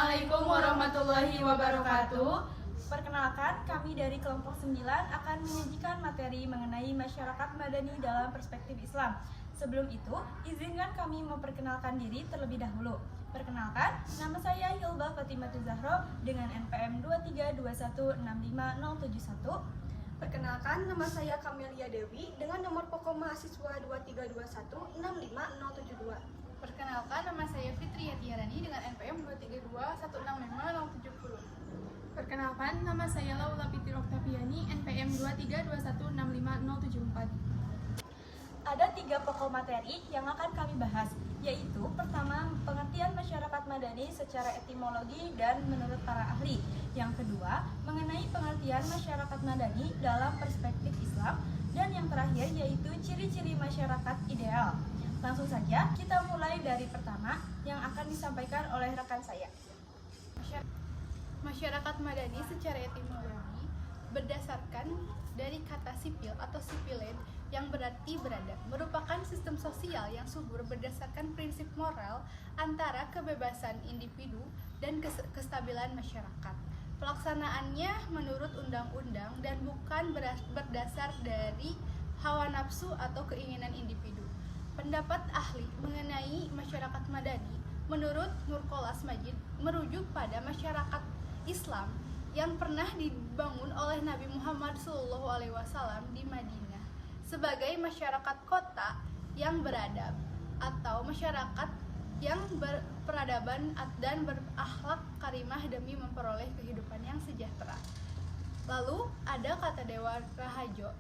Assalamualaikum warahmatullahi wabarakatuh. Perkenalkan, kami dari kelompok 9 akan menyajikan materi mengenai masyarakat madani dalam perspektif Islam. Sebelum itu, izinkan kami memperkenalkan diri terlebih dahulu. Perkenalkan, nama saya Hilbah Fatimatu Zahro dengan NPM 232165071. Perkenalkan, nama saya Kamelia Dewi dengan nomor pokok mahasiswa 231165072. Perkenalkan, nama saya Fitri Yatiarani dengan NPM 232165070. Perkenalkan, nama saya Laula Fitri Oktaviani, NPM 231655074. Ada 3 pokok materi yang akan kami bahas, yaitu pertama, pengertian masyarakat madani secara etimologi dan menurut para ahli. Yang kedua, mengenai pengertian masyarakat madani dalam perspektif Islam. Dan yang terakhir yaitu ciri-ciri masyarakat ideal. Langsung saja kita mulai dari pertama yang akan disampaikan oleh rekan saya. Masyarakat madani secara etimologi berdasarkan dari kata sipil atau sipilen yang berarti beradab, merupakan sistem sosial yang subur berdasarkan prinsip moral antara kebebasan individu dan kestabilan masyarakat. Pelaksanaannya menurut undang-undang dan bukan berdasar dari hawa nafsu atau keinginan individu. Pendapat ahli mengenai masyarakat madani menurut Nurkolas Majid merujuk pada masyarakat Islam yang pernah dibangun oleh Nabi Muhammad SAW di Madinah sebagai masyarakat kota yang beradab atau masyarakat yang berperadaban dan berakhlak karimah demi memperoleh kehidupan yang sejahtera. Lalu ada kata Dewa Rahajo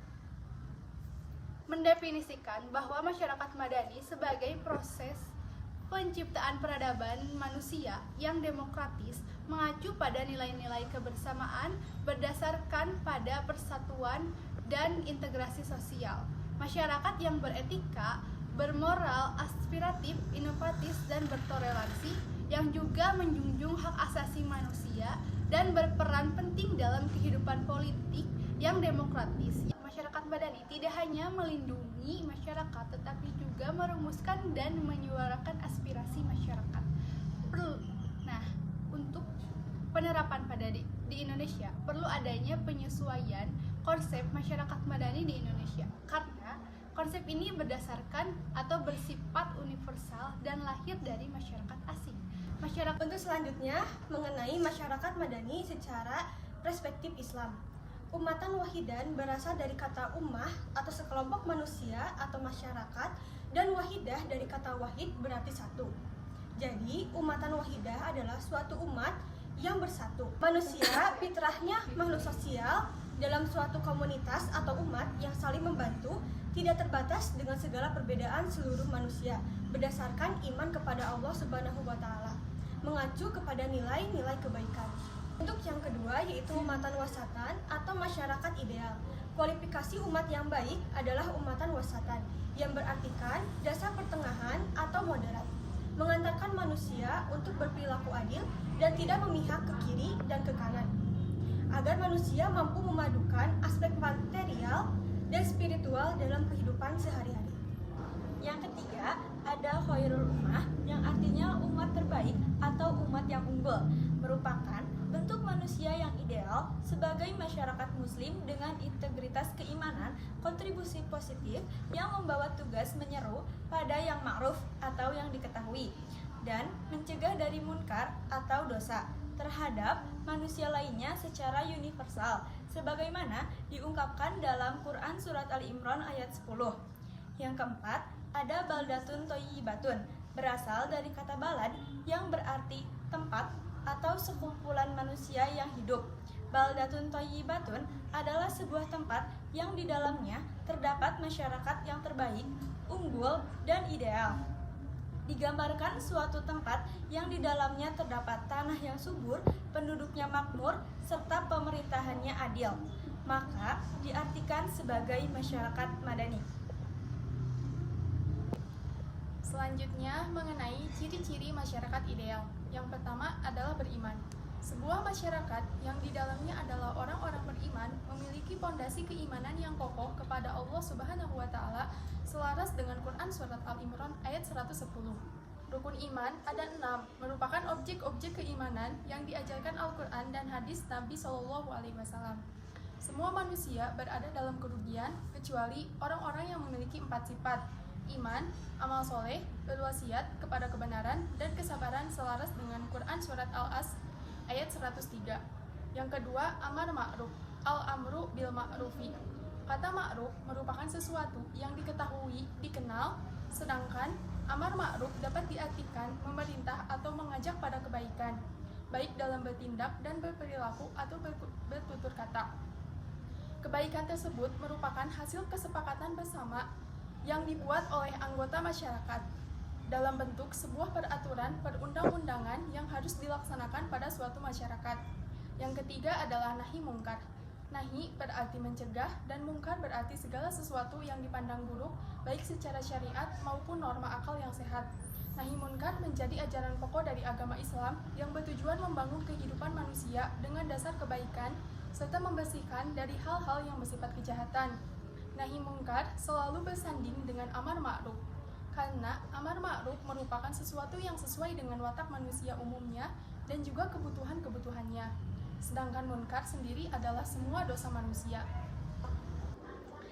mendefinisikan bahwa masyarakat madani sebagai proses penciptaan peradaban manusia yang demokratis mengacu pada nilai-nilai kebersamaan berdasarkan pada persatuan dan integrasi sosial. Masyarakat yang beretika, bermoral, aspiratif, inovatif, dan bertoleransi yang juga menjunjung hak asasi manusia dan berperan penting dalam kehidupan politik yang demokratis. Masyarakat madani tidak hanya melindungi masyarakat tetapi juga merumuskan dan menyuarakan aspirasi masyarakat. Nah, untuk penerapan di Indonesia perlu adanya penyesuaian konsep masyarakat madani di Indonesia karena konsep ini berdasarkan atau bersifat universal dan lahir dari masyarakat asing. Untuk selanjutnya, mengenai masyarakat madani secara perspektif Islam. Umatan wahidan berasal dari kata ummah atau sekelompok manusia atau masyarakat, dan wahidah dari kata wahid berarti satu. Jadi, umatan wahidah adalah suatu umat yang bersatu. Manusia fitrahnya makhluk sosial dalam suatu komunitas atau umat yang saling membantu, tidak terbatas dengan segala perbedaan seluruh manusia, berdasarkan iman kepada Allah Subhanahu wa Ta'ala, mengacu kepada nilai-nilai kebaikan. Untuk yang kedua yaitu umatan wasatan atau masyarakat ideal. Kualifikasi umat yang baik adalah umatan wasatan, yang berartikan dasar pertengahan atau moderat, mengantarkan manusia untuk berperilaku adil dan tidak memihak ke kiri dan ke kanan, agar manusia mampu memadukan aspek material dan spiritual dalam kehidupan sehari-hari. Yang ketiga, ada khairul ummah yang artinya umat terbaik atau umat yang unggul, merupakan bentuk manusia yang ideal sebagai masyarakat muslim dengan integritas keimanan, kontribusi positif yang membawa tugas menyeru pada yang ma'ruf atau yang diketahui, dan mencegah dari munkar atau dosa terhadap manusia lainnya secara universal, sebagaimana diungkapkan dalam Quran Surat Ali Imran ayat 10. Yang keempat, ada baldatun thayyibatun, berasal dari kata balad yang berarti tempat atau sekumpulan manusia yang hidup. Baldatun thayyibatun adalah sebuah tempat yang di dalamnya terdapat masyarakat yang terbaik, unggul, dan ideal. Digambarkan suatu tempat yang di dalamnya terdapat tanah yang subur, penduduknya makmur, serta pemerintahannya adil, maka diartikan sebagai masyarakat madani. Selanjutnya, mengenai ciri-ciri masyarakat ideal. Yang pertama adalah beriman. Sebuah masyarakat yang di dalamnya adalah orang-orang beriman memiliki pondasi keimanan yang kokoh kepada Allah Subhanahu wa Ta'ala selaras dengan Quran Surat Al-Imran ayat 110. Rukun iman ada 6, merupakan objek-objek keimanan yang diajarkan Al-Quran dan hadis Nabi SAW. Semua manusia berada dalam kerugian kecuali orang-orang yang memiliki 4 sifat: iman, amal soleh, berwasiat kepada kebenaran, dan kesabaran selaras dengan Quran Surat Al-As ayat 103. Yang kedua, amar ma'ruf, al-amru bil ma'rufi. Kata ma'ruf merupakan sesuatu yang diketahui, dikenal, sedangkan amar ma'ruf dapat diartikan memerintah atau mengajak pada kebaikan, baik dalam bertindak dan berperilaku atau bertutur kata. Kebaikan tersebut merupakan hasil kesepakatan bersama yang dibuat oleh anggota masyarakat dalam bentuk sebuah peraturan perundang-undangan yang harus dilaksanakan pada suatu masyarakat. Yang ketiga adalah nahi mungkar. Nahi berarti mencegah dan mungkar berarti segala sesuatu yang dipandang buruk baik secara syariat maupun norma akal yang sehat. Nahi munkar menjadi ajaran pokok dari agama Islam yang bertujuan membangun kehidupan manusia dengan dasar kebaikan serta membersihkan dari hal-hal yang bersifat kejahatan. Nahi mungkar selalu bersanding dengan amar ma'ruf, karena amar ma'ruf merupakan sesuatu yang sesuai dengan watak manusia umumnya dan juga kebutuhan-kebutuhannya. Sedangkan munkar sendiri adalah semua dosa manusia.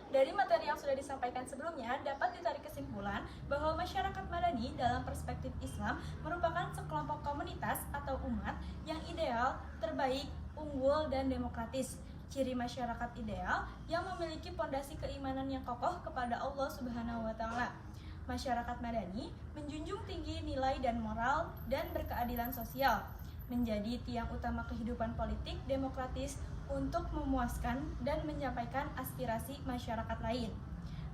Dari materi yang sudah disampaikan sebelumnya, dapat ditarik kesimpulan bahwa masyarakat madani dalam perspektif Islam merupakan sekelompok komunitas atau umat yang ideal, terbaik, unggul, dan demokratis. Ciri masyarakat ideal yang memiliki pondasi keimanan yang kokoh kepada Allah Subhanahu wa Ta'ala. Masyarakat madani menjunjung tinggi nilai dan moral dan berkeadilan sosial, menjadi tiang utama kehidupan politik demokratis untuk memuaskan dan menyampaikan aspirasi masyarakat lain,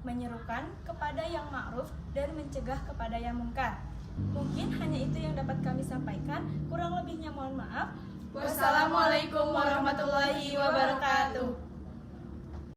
menyerukan kepada yang ma'ruf dan mencegah kepada yang mungkar. Mungkin hanya itu yang dapat kami sampaikan, kurang lebihnya mohon maaf. Wassalamualaikum warahmatullahi wabarakatuh.